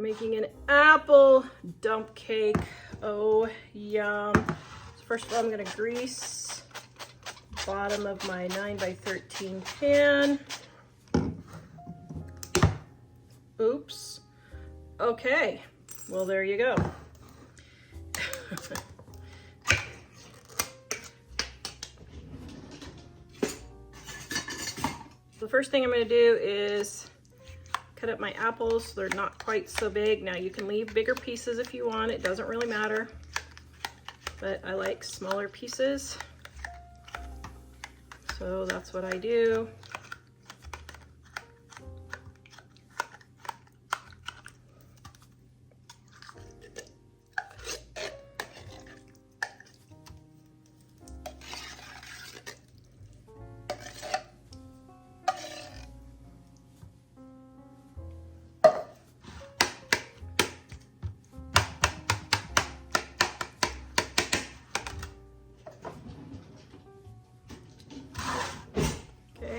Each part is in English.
making an apple dump cake. Oh, yum. So first of all, I'm gonna grease the bottom of my 9x13 pan. Oops. Okay, well, there you go. The first thing I'm gonna do is cut up my apples so they're not quite so big. Now you can leave bigger pieces if you want, it doesn't really matter. But I like smaller pieces. So that's what I do.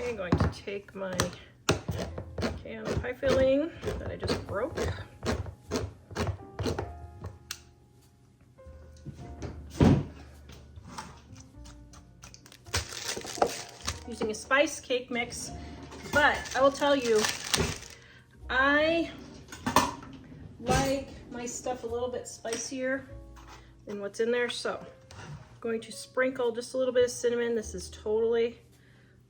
I'm going to take my can of pie filling that I just broke. Using a spice cake mix, but I will tell you, I like my stuff a little bit spicier than what's in there, so I'm going to sprinkle just a little bit of cinnamon. This is totally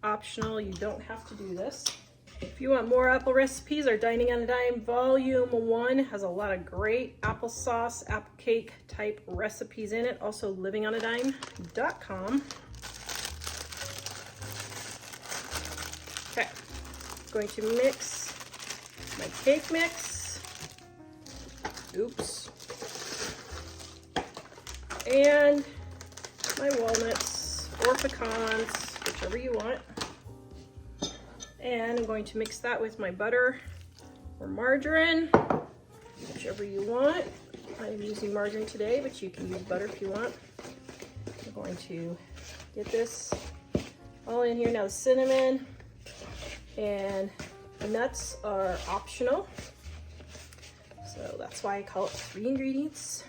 optional. You don't have to do this. If you want more apple recipes, our Dining on a Dime Volume 1 has a lot of great applesauce, apple cake type recipes in it. Also livingonadime.com. Okay, going to mix my cake mix. Oops. And my walnuts or pecans, whichever you want. And I'm going to mix that with my butter or margarine, whichever you want. I'm using margarine today, but you can use butter if you want. I'm going to get this all in here. Now the cinnamon and the nuts are optional. So that's why I call it 3 ingredients.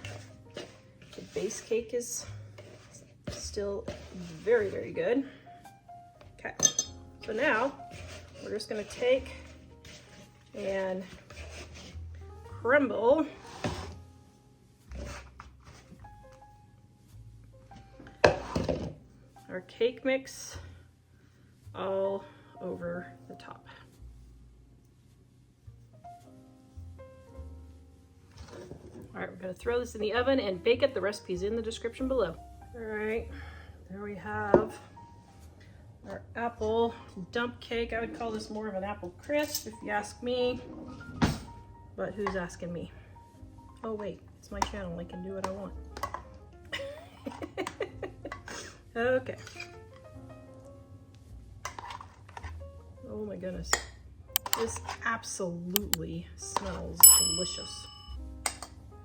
The base cake is still very, very good. Okay, so now we're just gonna take and crumble our cake mix all over the top. All right, we're gonna throw this in the oven and bake it. The recipe's in the description below. All right, there we have our apple dump cake. I would call this more of an apple crisp if you ask me, but who's asking me? Oh wait, it's my channel, I can do what I want. Okay. Oh my goodness. This absolutely smells delicious.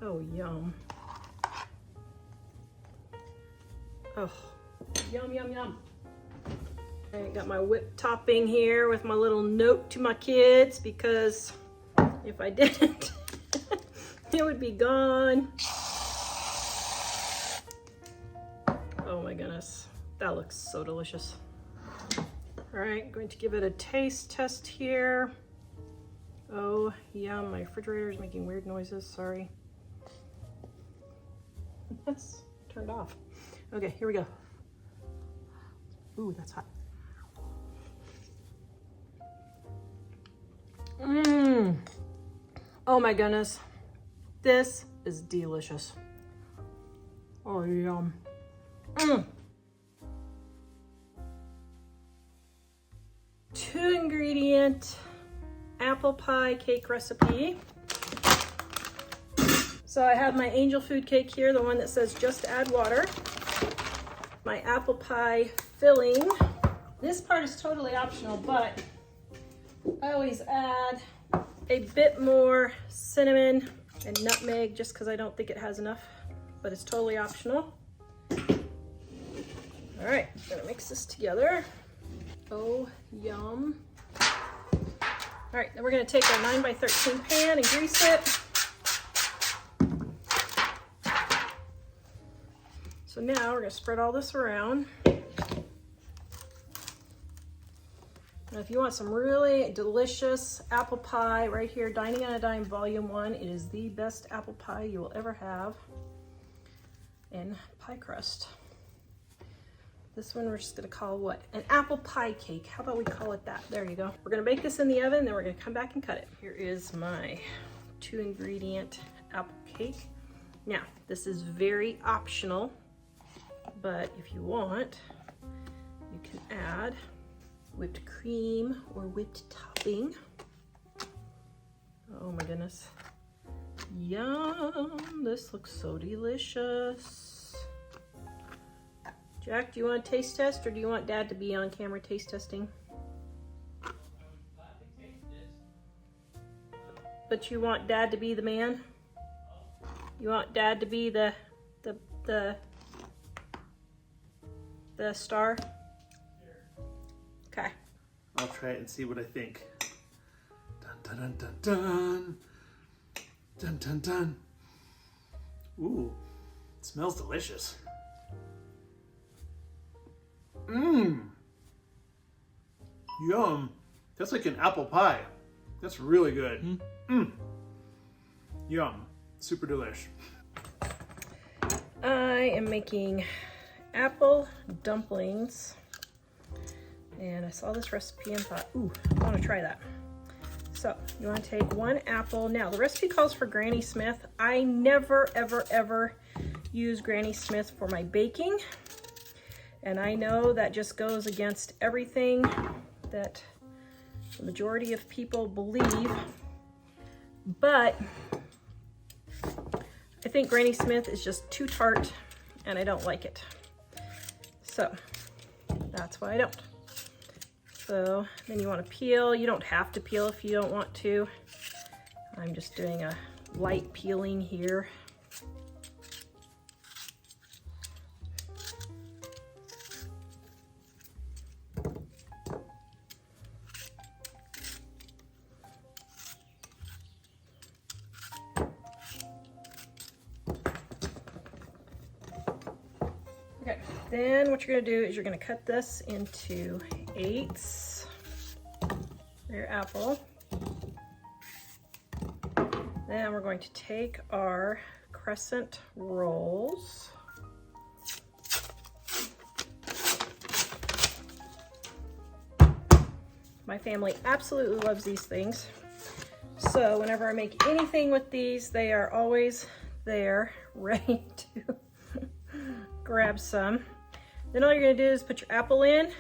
Oh, yum. Oh, yum, yum, yum. I got my whipped topping here with my little note to my kids, because if I didn't, it would be gone. Oh my goodness, that looks so delicious. All right, I'm going to give it a taste test here. Oh, yum, my refrigerator is making weird noises, sorry. That's turned off. Okay, here we go. Ooh, that's hot. Mmm. Oh my goodness. This is delicious. Oh, yum. Mmm. 2-ingredient apple pie cake recipe. So I have my angel food cake here, the one that says just add water. My apple pie filling. This part is totally optional, but I always add a bit more cinnamon and nutmeg just because I don't think it has enough, but it's totally optional. All right, I'm gonna mix this together. Oh, yum. All right, then we're gonna take our 9x13 pan and grease it. So now we're gonna spread all this around. Now if you want some really delicious apple pie, right here, Dining on a Dime Volume 1, it is the best apple pie you will ever have in pie crust. This one we're just gonna call what? An apple pie cake. How about we call it that? There you go. We're gonna bake this in the oven, then we're gonna come back and cut it. Here is my 2-ingredient apple cake. Now, this is very optional, but if you want, you can add whipped cream or whipped topping. Oh my goodness. Yum, this looks so delicious. Jack, do you want a taste test or do you want Dad to be on camera taste testing? But you want Dad to be the man? You want Dad to be the star? Okay. I'll try it and see what I think. Dun dun dun dun dun. Dun dun dun. Ooh, it smells delicious. Mmm. Yum. That's like an apple pie. That's really good. Mmm. Yum. Super delish. I am making apple dumplings. And I saw this recipe and thought, ooh, I want to try that. So you want to take 1 apple. Now the recipe calls for Granny Smith. I never, ever, ever use Granny Smith for my baking. And I know that just goes against everything that the majority of people believe. But I think Granny Smith is just too tart and I don't like it. So that's why I don't. So then you want to peel. You don't have to peel if you don't want to. I'm just doing a light peeling here. Okay, then what you're gonna do is you're gonna cut this into 8s for your apple. Then we're going to take our crescent rolls. My family absolutely loves these things. So whenever I make anything with these, they are always there, ready to grab some. Then all you're gonna do is put your apple in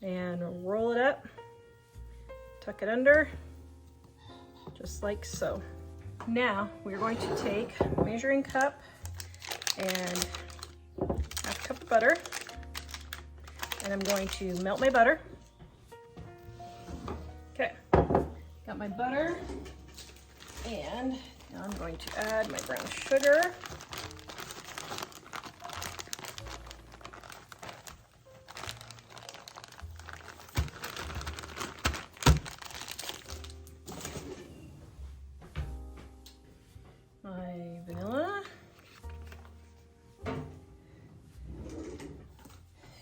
and roll it up, tuck it under, just like so. Now we're going to take a measuring cup and 1/2 cup of butter, and I'm going to melt my butter. Okay, got my butter, and now I'm going to add my brown sugar. My vanilla.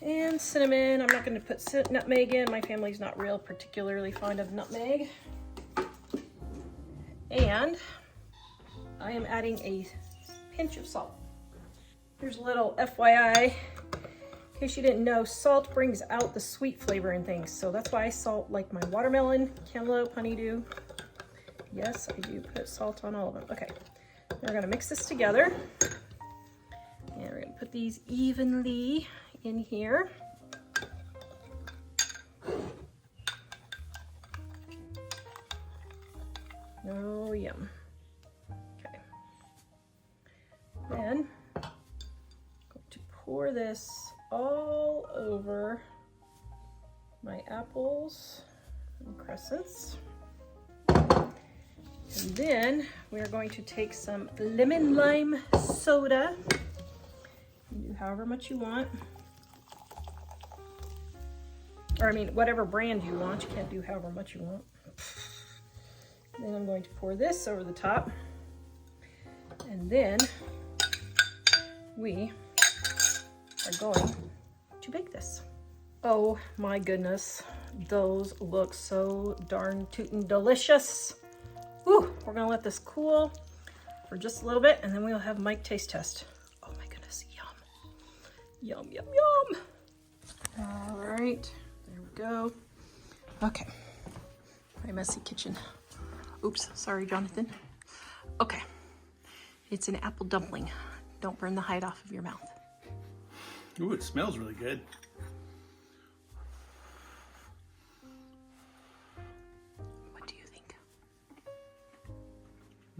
And cinnamon. I'm not going to put nutmeg in. My family's not real particularly fond of nutmeg. And I am adding a pinch of salt. Here's a little FYI. In case you didn't know, salt brings out the sweet flavor in things. So that's why I salt like my watermelon, cantaloupe, honeydew. Yes, I do put salt on all of them. Okay, we're going to mix this together. And we're going to put these evenly in here. Oh, yum. Okay. Then I'm going to pour this all over my apples and crescents. And then we're going to take some lemon lime soda. You can do however much you want. Or I mean, whatever brand you want. You can't do however much you want. Then I'm going to pour this over the top. And then we are going to bake this. Oh my goodness, those look so darn tootin' delicious. Ooh, we're gonna let this cool for just a little bit and then we'll have Mike taste test. Oh my goodness, yum. Yum, yum, yum. All right, there we go. Okay, my messy kitchen. Oops, sorry, Jonathan. Okay, it's an apple dumpling. Don't burn the hide off of your mouth. Ooh, it smells really good. What do you think?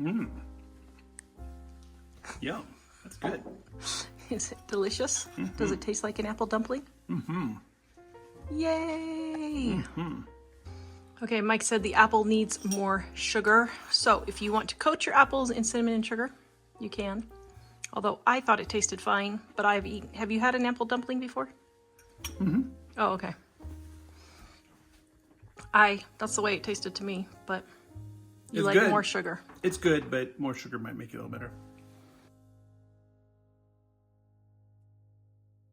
Mmm. Yum. That's good. Is it delicious? Mm-hmm. Does it taste like an apple dumpling? Mm-hmm. Yay! Mm-hmm. Okay, Mike said the apple needs more sugar. So if you want to coat your apples in cinnamon and sugar, you can. Although I thought it tasted fine, but have you had an apple dumpling before? Mm-hmm. Oh, okay. That's the way it tasted to me, but you like more sugar. It's good, but more sugar might make it a little better.